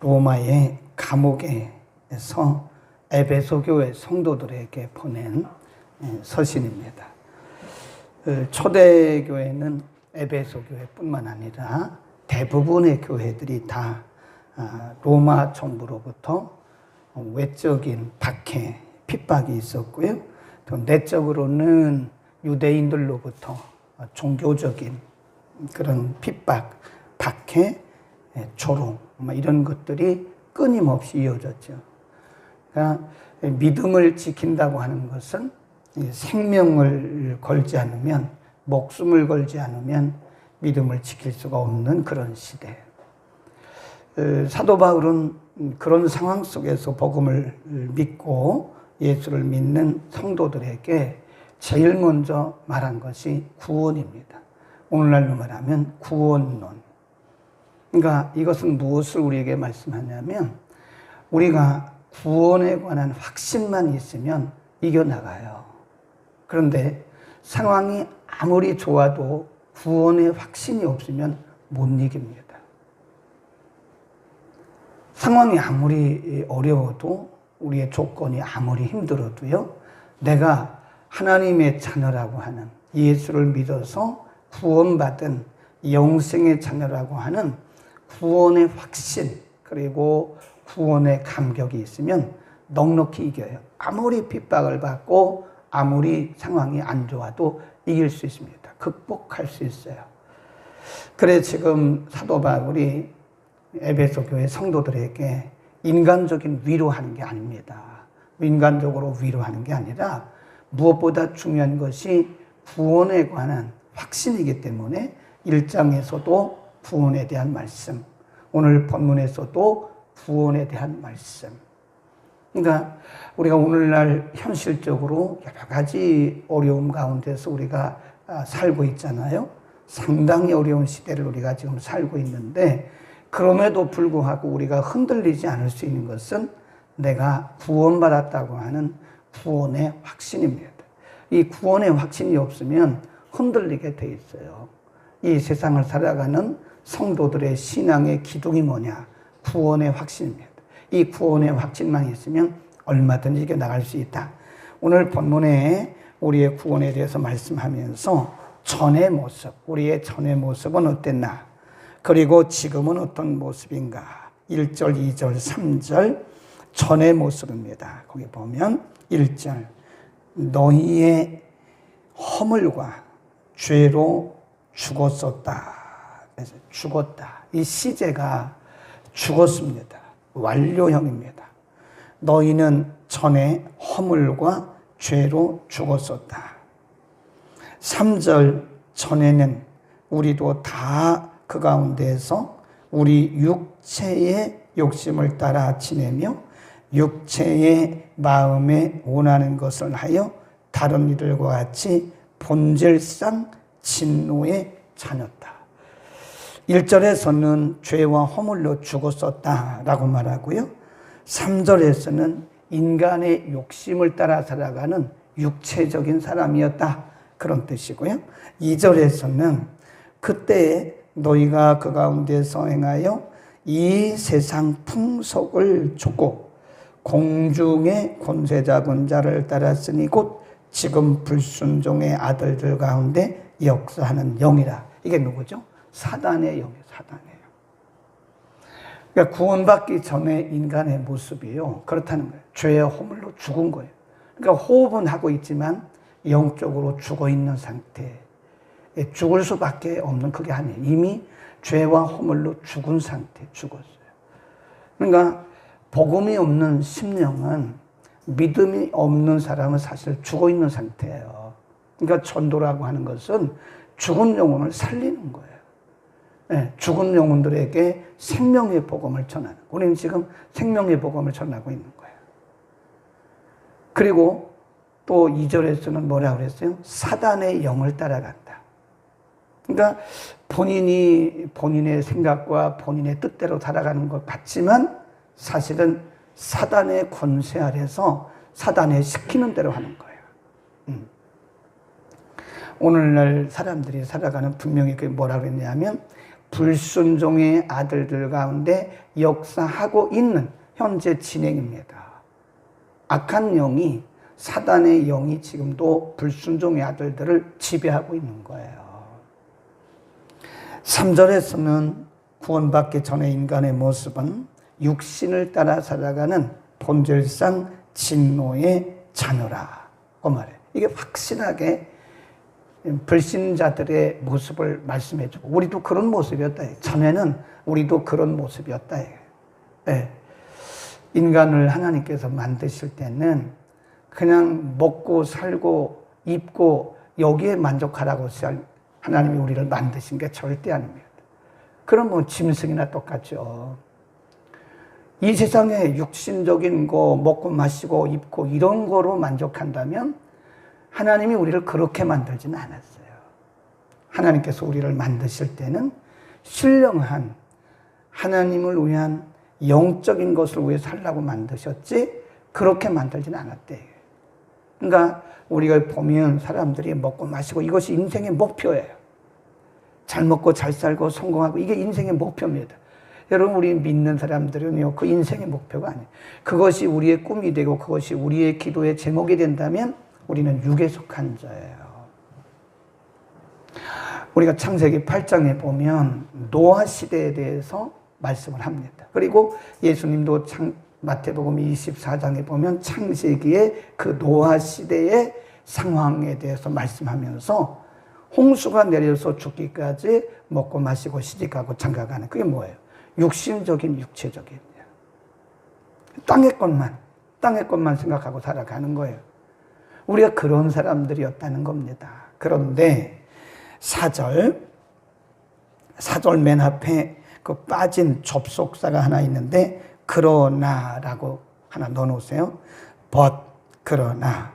로마의 감옥에서 에베소 교회 성도들에게 보낸 서신입니다. 초대교회는 에베소 교회뿐만 아니라 대부분의 교회들이 다 로마 정부로부터 외적인 박해, 핍박이 있었고요. 또 내적으로는 유대인들로부터 종교적인 그런 핍박, 박해, 조롱 이런 것들이 끊임없이 이어졌죠. 그러니까 믿음을 지킨다고 하는 것은 생명을 걸지 않으면, 목숨을 걸지 않으면 믿음을 지킬 수가 없는 그런 시대. 사도 바울은 그런 상황 속에서 복음을 믿고 예수를 믿는 성도들에게 제일 먼저 말한 것이 구원입니다. 오늘날로 말하면 구원론. 그러니까 이것은 무엇을 우리에게 말씀하냐면, 우리가 구원에 관한 확신만 있으면 이겨나가요. 그런데 상황이 아무리 좋아도 구원의 확신이 없으면 못 이깁니다. 상황이 아무리 어려워도, 우리의 조건이 아무리 힘들어도요, 내가 하나님의 자녀라고 하는, 예수를 믿어서 구원받은 영생의 자녀라고 하는 구원의 확신, 그리고 구원의 감격이 있으면 넉넉히 이겨요. 아무리 핍박을 받고 아무리 상황이 안 좋아도 이길 수 있습니다. 극복할 수 있어요. 그래 지금 사도 바울이 에베소 교회 성도들에게 인간적인 위로하는 게 아닙니다. 인간적으로 위로하는 게 아니라 무엇보다 중요한 것이 구원에 관한 확신이기 때문에 1장에서도 구원에 대한 말씀, 오늘 본문에서도 구원에 대한 말씀. 그러니까 우리가 오늘날 현실적으로 여러 가지 어려움 가운데서 우리가 살고 있잖아요. 상당히 어려운 시대를 우리가 지금 살고 있는데, 그럼에도 불구하고 우리가 흔들리지 않을 수 있는 것은 내가 구원받았다고 하는 구원의 확신입니다. 이 구원의 확신이 없으면 흔들리게 돼 있어요. 이 세상을 살아가는 성도들의 신앙의 기둥이 뭐냐? 구원의 확신입니다. 이 구원의 확신만 있으면 얼마든지 이겨나갈 수 있다. 오늘 본문에 우리의 구원에 대해서 말씀하면서 전의 모습, 우리의 전의 모습은 어땠나? 그리고 지금은 어떤 모습인가? 1절, 2절, 3절 전의 모습입니다. 거기 보면 1절, 너희의 허물과 죄로 죽었었다. 그래서 죽었다. 이 시제가 죽었습니다. 완료형입니다. 너희는 전에 허물과 죄로 죽었었다. 3절, 전에는 우리도 다 그 가운데에서 우리 육체의 욕심을 따라 지내며 육체의 마음에 원하는 것을 하여 다른 이들과 같이 본질상 진노의 자녀다. 1절에서는 죄와 허물로 죽었었다라고 말하고요. 3절에서는 인간의 욕심을 따라 살아가는 육체적인 사람이었다, 그런 뜻이고요. 2절에서는 그때 너희가 그 가운데서 행하여 이 세상 풍속을 쫓고 공중의 권세 잡은 자를 따랐으니 곧 지금 불순종의 아들들 가운데 역사하는 영이라. 이게 누구죠? 사단의 영이에요. 사단의 영. 그러니까 구원받기 전에 인간의 모습이요, 그렇다는 거예요. 죄의 허물로 죽은 거예요. 그러니까 호흡은 하고 있지만 영적으로 죽어 있는 상태. 죽을 수밖에 없는, 그게 아니에요. 이미 죄와 허물로 죽은 상태, 죽었어요. 그러니까 복음이 없는 심령은, 믿음이 없는 사람은 사실 죽어 있는 상태예요. 그러니까 전도라고 하는 것은 죽은 영혼을 살리는 거예요. 네, 죽은 영혼들에게 생명의 복음을 전하는, 우리는 지금 생명의 복음을 전하고 있는 거예요. 그리고 또 2절에서는 뭐라고 그랬어요? 사단의 영을 따라간다. 그러니까 본인의 생각과 본인의 뜻대로 살아가는 것 같지만 사실은 사단의 권세 아래서 사단의 시키는 대로 하는 거예요. 오늘날 사람들이 살아가는, 분명히 그게 뭐라고 했냐면 불순종의 아들들 가운데 역사하고 있는 현재 진행입니다. 악한 영이, 사단의 영이 지금도 불순종의 아들들을 지배하고 있는 거예요. 3절에서는 구원받기 전의 인간의 모습은 육신을 따라 살아가는 본질상 진노의 자녀라고 말해요. 이게 확실하게 불신자들의 모습을 말씀해주고, 우리도 그런 모습이었다. 전에는 우리도 그런 모습이었다. 네. 인간을 하나님께서 만드실 때는 그냥 먹고 살고 입고 여기에 만족하라고 하나님이 우리를 만드신 게 절대 아닙니다. 그럼 뭐 짐승이나 똑같죠. 이 세상에 육신적인 거 먹고 마시고 입고 이런 거로 만족한다면 하나님이 우리를 그렇게 만들지는 않았어요. 하나님께서 우리를 만드실 때는 신령한 하나님을 위한 영적인 것을 위해 살라고 만드셨지 그렇게 만들지는 않았대요. 그러니까 우리가 보면 사람들이 먹고 마시고 이것이 인생의 목표예요. 잘 먹고 잘 살고 성공하고 이게 인생의 목표입니다. 여러분, 우리 믿는 사람들은요, 그 인생의 목표가 아니에요. 그것이 우리의 꿈이 되고 그것이 우리의 기도의 제목이 된다면 우리는 육에 속한 자예요. 우리가 창세기 8장에 보면 노아 시대에 대해서 말씀을 합니다. 그리고 예수님도 마태복음 24장에 보면 창세기의 그 노아 시대의 상황에 대해서 말씀하면서 홍수가 내려서 죽기까지 먹고 마시고 시집가고 장가가는, 그게 뭐예요? 육신적인, 육체적인. 땅의 것만 생각하고 살아가는 거예요. 우리가 그런 사람들이었다는 겁니다. 그런데 4절 맨 앞에 그 빠진 접속사가 하나 있는데 그러나라고 하나 넣어놓으세요. but, 그러나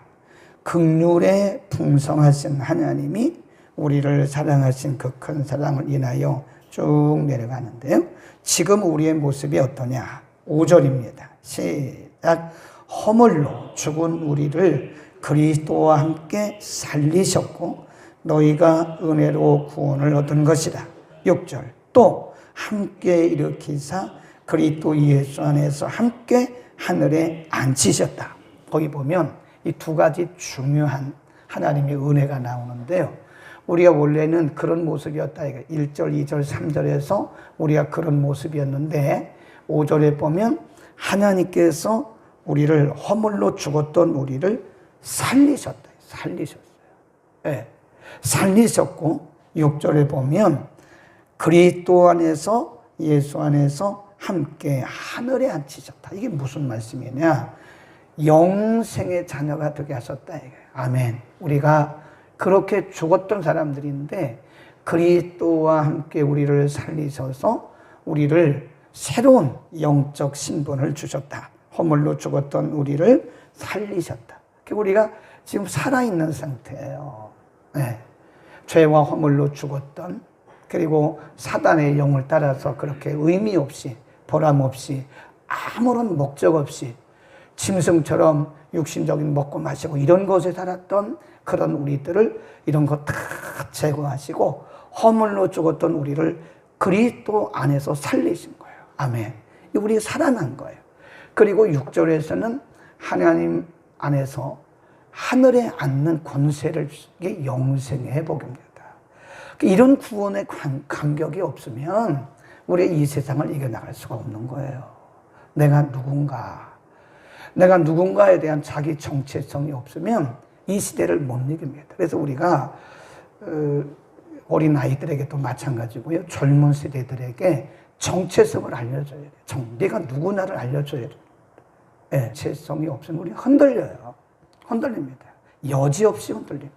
긍휼에 풍성하신 하나님이 우리를 사랑하신 그 큰 사랑을 인하여 쭉 내려가는데요. 지금 우리의 모습이 어떠냐? 5절입니다. 시작. 허물로 죽은 우리를 그리스도와 함께 살리셨고 너희가 은혜로 구원을 얻은 것이다. 6절. 또 함께 일으키사 그리스도 예수 안에서 함께 하늘에 앉히셨다. 거기 보면 이 두 가지 중요한 하나님의 은혜가 나오는데요. 우리가 원래는 그런 모습이었다. 1절, 2절, 3절에서 우리가 그런 모습이었는데 5절에 보면 하나님께서 우리를 허물로 죽었던 우리를 살리셨다. 살리셨어요. 네. 살리셨고 6절에 보면 그리스도 안에서 예수 안에서 함께 하늘에 앉히셨다. 이게 무슨 말씀이냐? 영생의 자녀가 되게 하셨다. 아멘. 우리가 그렇게 죽었던 사람들인데 그리스도와 함께 우리를 살리셔서 우리를 새로운 영적 신분을 주셨다. 허물로 죽었던 우리를 살리셨다. 우리가 지금 살아있는 상태예요. 네. 죄와 허물로 죽었던, 그리고 사단의 영을 따라서 그렇게 의미 없이 보람 없이 아무런 목적 없이 짐승처럼 육신적인 먹고 마시고 이런 것에 살았던 그런 우리들을 이런 거 다 제거하시고 허물로 죽었던 우리를 그리스도 안에서 살리신 거예요. 아멘. 우리 살아난 거예요. 그리고 6절에서는 하나님 안에서 하늘에 앉는 권세를 이게 영생의 회복입니다. 이런 구원의 감격이 없으면 우리 이 세상을 이겨나갈 수가 없는 거예요. 내가 누군가에 대한 자기 정체성이 없으면 이 시대를 못 이깁니다. 그래서 우리가 어린 아이들에게도 마찬가지고요. 젊은 세대들에게 정체성을 알려줘야 돼요. 내가 누구나를 알려줘야 돼요. 정체성이 없으면 우리 흔들려요. 흔들립니다. 여지없이 흔들립니다.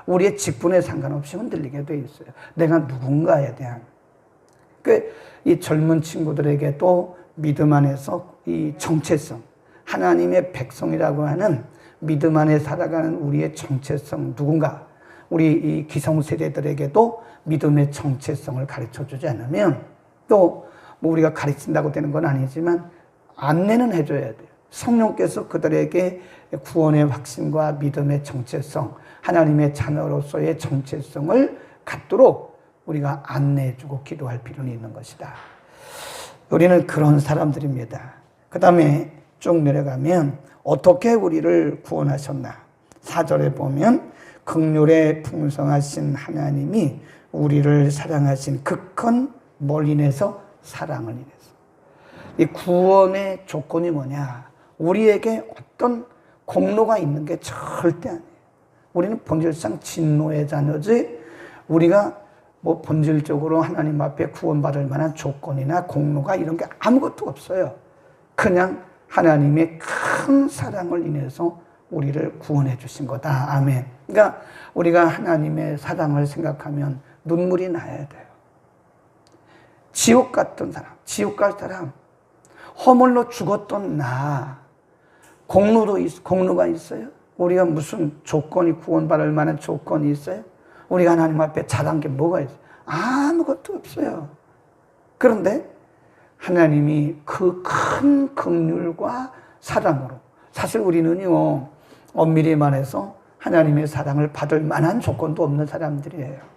우리의 직분에 상관없이 흔들리게 돼 있어요. 내가 누군가에 대한. 이 젊은 친구들에게도 믿음 안에서 이 정체성, 하나님의 백성이라고 하는 믿음 안에 살아가는 우리의 정체성, 누군가, 우리 이 기성세대들에게도 믿음의 정체성을 가르쳐 주지 않으면 또 뭐 우리가 가르친다고 되는 건 아니지만 안내는 해줘야 돼요. 성령께서 그들에게 구원의 확신과 믿음의 정체성, 하나님의 자녀로서의 정체성을 갖도록 우리가 안내해주고 기도할 필요는 있는 것이다. 우리는 그런 사람들입니다. 그 다음에 쭉 내려가면 어떻게 우리를 구원하셨나? 4절에 보면 긍휼에 풍성하신 하나님이 우리를 사랑하신 그 큰 뭘 인해서? 사랑을 인해서. 이 구원의 조건이 뭐냐? 우리에게 어떤 공로가 있는 게 절대 아니에요. 우리는 본질상 진노의 자녀지, 우리가 뭐 본질적으로 하나님 앞에 구원받을 만한 조건이나 공로가 이런 게 아무것도 없어요. 그냥 하나님의 큰 사랑을 인해서 우리를 구원해 주신 거다. 아멘. 그러니까 우리가 하나님의 사랑을 생각하면 눈물이 나야 돼요. 지옥 같은 사람, 지옥 갈 사람, 허물로 죽었던 나, 공로가 있어요? 우리가 무슨 조건이 구원받을 만한 조건이 있어요? 우리가 하나님 앞에 잘한 게 뭐가 있어요? 아무것도 없어요. 그런데 하나님이 그 큰 긍휼과 사랑으로, 사실 우리는요, 엄밀히 말해서 하나님의 사랑을 받을 만한 조건도 없는 사람들이에요.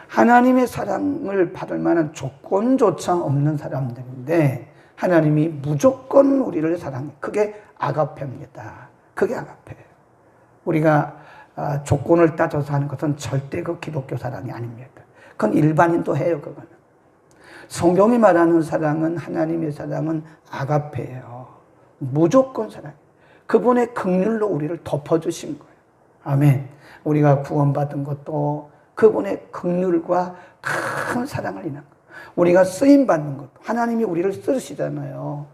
하나님의 사랑을 받을 만한 조건조차 없는 사람들인데 하나님이 무조건 우리를 사랑해. 그게 아가페입니다. 그게 아가페예요. 우리가 조건을 따져서 하는 것은 절대 그 기독교 사랑이 아닙니다. 그건 일반인도 해요. 그거는. 성경이 말하는 사랑은, 하나님의 사랑은 아가페예요. 무조건 사랑. 그분의 긍휼로 우리를 덮어주신 거예요. 아멘. 우리가 구원받은 것도 그분의 긍휼과 큰 사랑을 인한 것. 우리가 쓰임받는 것도 하나님이 우리를 쓰시잖아요.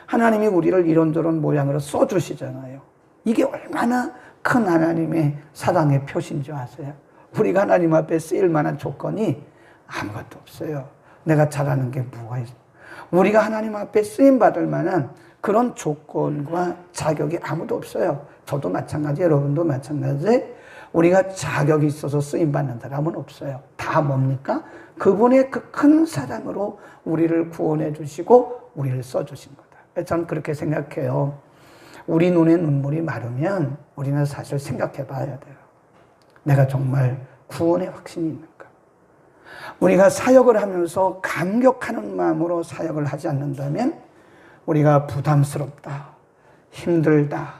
하나님이 우리를 이런저런 모양으로 써주시잖아요. 이게 얼마나 큰 하나님의 사랑의 표시인 줄 아세요? 우리가 하나님 앞에 쓰일 만한 조건이 아무것도 없어요. 내가 잘하는 게 뭐가 있어요? 우리가 하나님 앞에 쓰임받을 만한 그런 조건과 자격이 아무도 없어요. 저도 마찬가지, 여러분도 마찬가지. 우리가 자격이 있어서 쓰임받는 사람은 없어요. 다 뭡니까? 그분의 그 큰 사랑으로 우리를 구원해 주시고 우리를 써주신 거다. 저는 그렇게 생각해요. 우리 눈에 눈물이 마르면 우리는 사실 생각해 봐야 돼요. 내가 정말 구원의 확신이 있는가? 우리가 사역을 하면서 감격하는 마음으로 사역을 하지 않는다면 우리가 부담스럽다, 힘들다,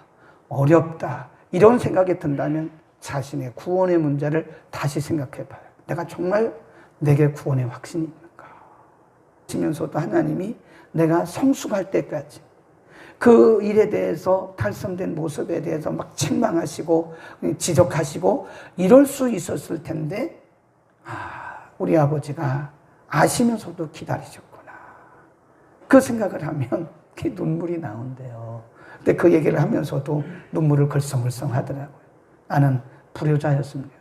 어렵다 이런 생각이 든다면 자신의 구원의 문제를 다시 생각해 봐요. 내가 정말 내게 구원의 확신이 있는가? 하시면서도 하나님이 내가 성숙할 때까지 그 일에 대해서 달성된 모습에 대해서 막 책망하시고 지적하시고 이럴 수 있었을 텐데 우리 아버지가 아시면서도 기다리셨구나. 그 생각을 하면 눈물이 나온대요. 근데 그 얘기를 하면서도 눈물을 글썽글썽 하더라고요. 나는 불효자였습니다.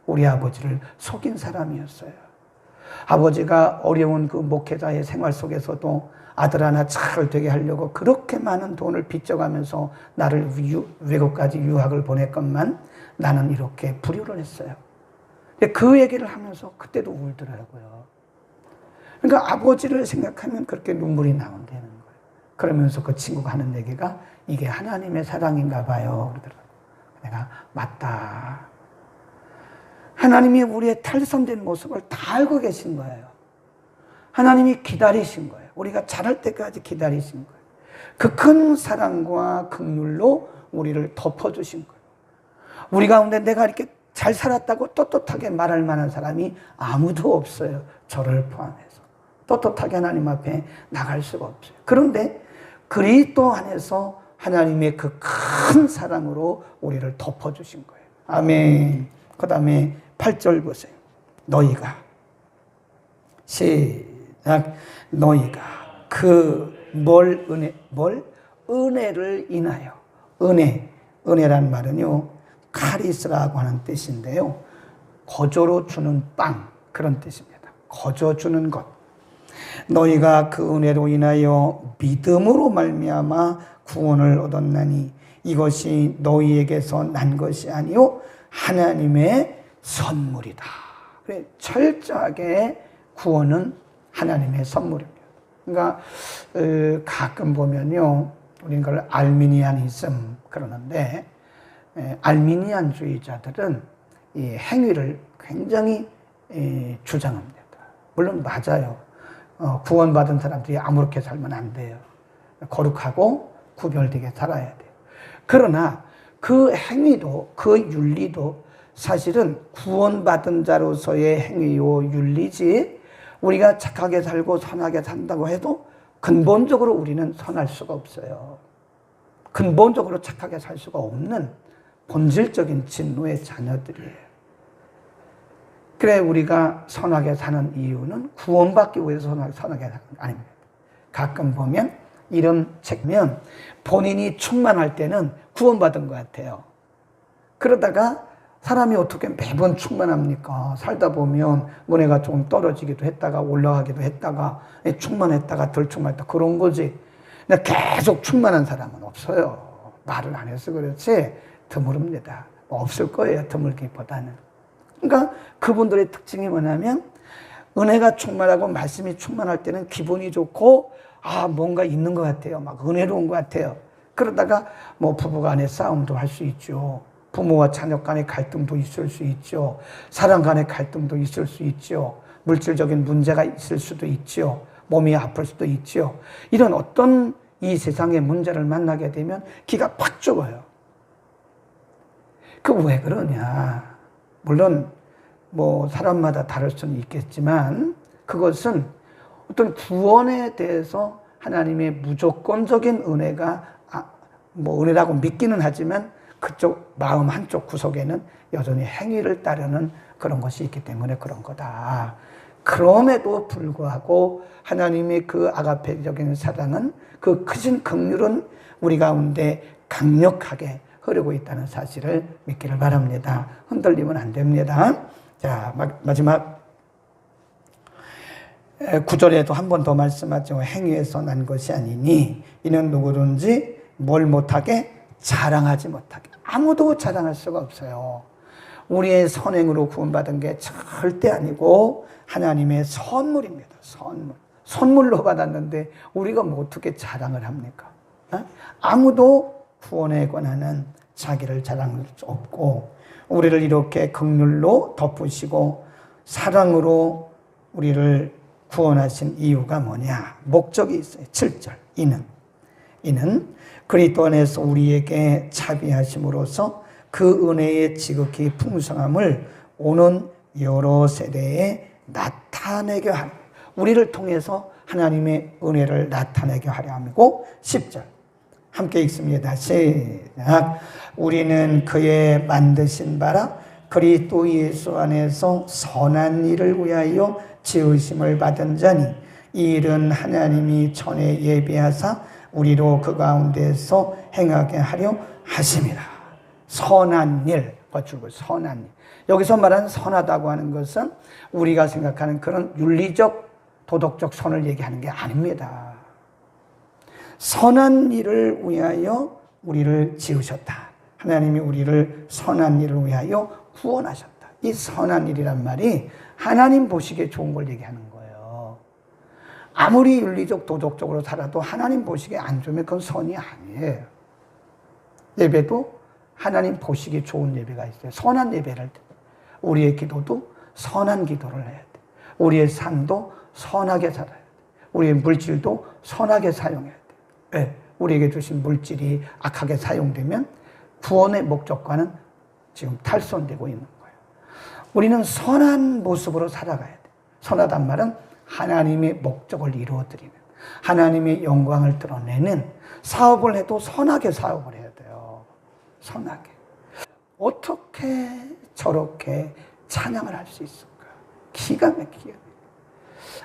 우리 아버지를 속인 사람이었어요. 아버지가 어려운 그 목회자의 생활 속에서도 아들 하나 잘 되게 하려고 그렇게 많은 돈을 빚져가면서 나를 외국까지 유학을 보냈건만 나는 이렇게 불효를 했어요. 그 얘기를 하면서 그때도 울더라고요. 그러니까 아버지를 생각하면 그렇게 눈물이 나온다는 거예요. 그러면서 그 친구가 하는 얘기가 이게 하나님의 사랑인가 봐요. 그러더라고요. 내가 맞다. 하나님이 우리의 탈선된 모습을 다 알고 계신 거예요. 하나님이 기다리신 거예요. 우리가 자랄 때까지 기다리신 거예요. 그 큰 사랑과 긍휼로 우리를 덮어주신 거예요. 우리 가운데 내가 이렇게 잘 살았다고 떳떳하게 말할 만한 사람이 아무도 없어요. 저를 포함해서. 떳떳하게 하나님 앞에 나갈 수가 없어요. 그런데 그리스도 안에서 하나님의 그 큰 사랑으로 우리를 덮어주신 거예요. 아멘. 그 다음에 8절 보세요. 너희가 시작. 너희가 은혜를 인하여. 은혜란 말은요 카리스라고 하는 뜻인데요, 거저로 주는 빵 그런 뜻입니다. 거저 주는 것. 너희가 그 은혜로 인하여 믿음으로 말미암아 구원을 얻었나니 이것이 너희에게서 난 것이 아니요 하나님의 선물이다. 그래, 철저하게 구원은 하나님의 선물입니다. 그러니까 가끔 보면요, 우리는 그걸 알미니아니즘 그러는데, 알미니안주의자들은 이 행위를 굉장히 주장합니다. 물론 맞아요. 구원받은 사람들이 아무렇게 살면 안 돼요. 거룩하고 구별되게 살아야 돼요. 그러나 그 행위도, 그 윤리도 사실은 구원받은 자로서의 행위요 윤리지, 우리가 착하게 살고 선하게 산다고 해도 근본적으로 우리는 선할 수가 없어요. 근본적으로 착하게 살 수가 없는 본질적인 진노의 자녀들이에요. 그래 우리가 선하게 사는 이유는 구원받기 위해서 선하게 사는 게 아닙니다. 가끔 보면 이런 책면 본인이 충만할 때는 구원받은 것 같아요. 그러다가 사람이 어떻게 매번 충만합니까? 살다 보면 은혜가 조금 떨어지기도 했다가 올라가기도 했다가 충만했다가 덜 충만했다, 그런 거지. 근데 계속 충만한 사람은 없어요. 말을 안 해서 그렇지 드물습니다. 없을 거예요, 드물기보다는. 그러니까 그분들의 특징이 뭐냐면 은혜가 충만하고 말씀이 충만할 때는 기분이 좋고 뭔가 있는 것 같아요. 막 은혜로운 것 같아요. 그러다가 뭐 부부간의 싸움도 할 수 있죠. 부모와 자녀 간의 갈등도 있을 수 있죠. 사람 간의 갈등도 있을 수 있죠. 물질적인 문제가 있을 수도 있죠. 몸이 아플 수도 있죠. 이런 어떤 이 세상의 문제를 만나게 되면 기가 팍 죽어요. 그 왜 그러냐? 물론 뭐 사람마다 다를 수는 있겠지만 그것은 어떤 구원에 대해서 하나님의 무조건적인 은혜가 은혜라고 믿기는 하지만 그쪽 마음 한쪽 구석에는 여전히 행위를 따르는 그런 것이 있기 때문에 그런 거다. 그럼에도 불구하고 하나님의 그 아가페적인 사랑은, 그 크신 긍휼은 우리 가운데 강력하게 흐르고 있다는 사실을 믿기를 바랍니다. 흔들리면 안 됩니다. 자, 마지막 9절에도 한 번 더 말씀하죠. 행위에서 난 것이 아니니 이는 누구든지 뭘 못하게, 자랑하지 못하게. 아무도 자랑할 수가 없어요. 우리의 선행으로 구원받은 게 절대 아니고 하나님의 선물입니다. 선물로 받았는데 우리가 뭐 어떻게 자랑을 합니까? 아무도 구원에 관한 자기를 자랑할 수 없고, 우리를 이렇게 긍휼로 덮으시고 사랑으로 우리를 구원하신 이유가 뭐냐? 목적이 있어요. 7절. 이는 그리스도 안에서 우리에게 자비하심으로써 그 은혜의 지극히 풍성함을 오는 여러 세대에 나타내게 하려, 우리를 통해서 하나님의 은혜를 나타내게 하려 함이고, 10절 함께 읽습니다. 시작. 우리는 그의 만드신 바라 그리스도 예수 안에서 선한 일을 위하여 지으심을 받은 자니, 이 일은 하나님이 전에 예비하사 우리로 그 가운데서 행하게 하려 하심이라. 선한 일, 선한 일. 여기서 말하는 선하다고 하는 것은 우리가 생각하는 그런 윤리적, 도덕적 선을 얘기하는 게 아닙니다. 선한 일을 위하여 우리를 지으셨다. 하나님이 우리를 선한 일을 위하여 구원하셨다. 이 선한 일이란 말이 하나님 보시기에 좋은 걸 얘기하는 거예요. 아무리 윤리적, 도덕적으로 살아도 하나님 보시기에 안 좋으면 그건 선이 아니에요. 예배도 하나님 보시기에 좋은 예배가 있어요. 선한 예배를 할 때. 우리의 기도도 선한 기도를 해야 돼. 우리의 삶도 선하게 살아야 돼. 우리의 물질도 선하게 사용해야 돼. 왜? 우리에게 주신 물질이 악하게 사용되면 구원의 목적과는 지금 탈선되고 있는 거예요. 우리는 선한 모습으로 살아가야 돼. 선하단 말은 하나님의 목적을 이루어드리는, 하나님의 영광을 드러내는 사업을 해도 선하게 사업을 해야 돼요. 선하게. 어떻게 저렇게 찬양을 할 수 있을까? 기가 막히게.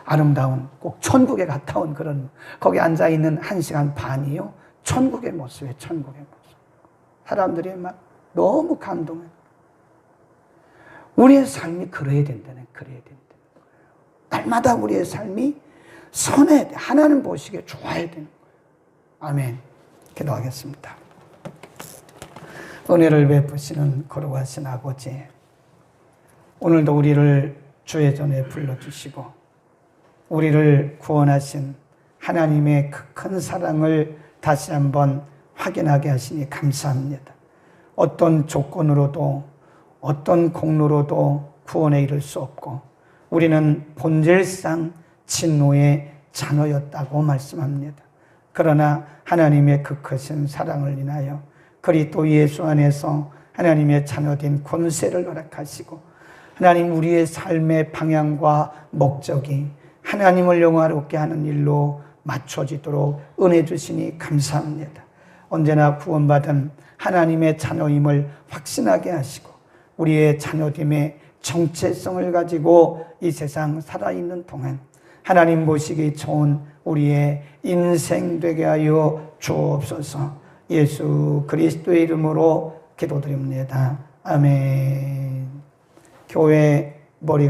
아름다운, 꼭 천국에 갔다 온 그런, 거기 앉아있는 1시간 반이요. 천국의 모습이에요. 천국의 모습. 사람들이 막 너무 감동해. 우리의 삶이 그래야 된다는 거예요. 날마다 우리의 삶이 선해야 돼. 하나님 보시기에 좋아야 되는 거예요. 아멘. 기도하겠습니다. 은혜를 베푸시는 거룩하신 아버지, 오늘도 우리를 주의 전에 불러주시고 우리를 구원하신 하나님의 그 큰 사랑을 다시 한번 확인하게 하시니 감사합니다. 어떤 조건으로도 어떤 공로로도 구원에 이를 수 없고 우리는 본질상 진노의 자녀였다고 말씀합니다. 그러나 하나님의 그 크신 사랑을 인하여 그리스도 예수 안에서 하나님의 자녀된 권세를 허락하시고 하나님 우리의 삶의 방향과 목적이 하나님을 영화롭게 하는 일로 맞춰지도록 은혜 주시니 감사합니다. 언제나 구원받은 하나님의 자녀임을 확신하게 하시고 우리의 자녀됨의 정체성을 가지고 이 세상 살아있는 동안 하나님 보시기 좋은 우리의 인생 되게 하여 주옵소서. 예수 그리스도의 이름으로 기도드립니다. 아멘. 교회 머리가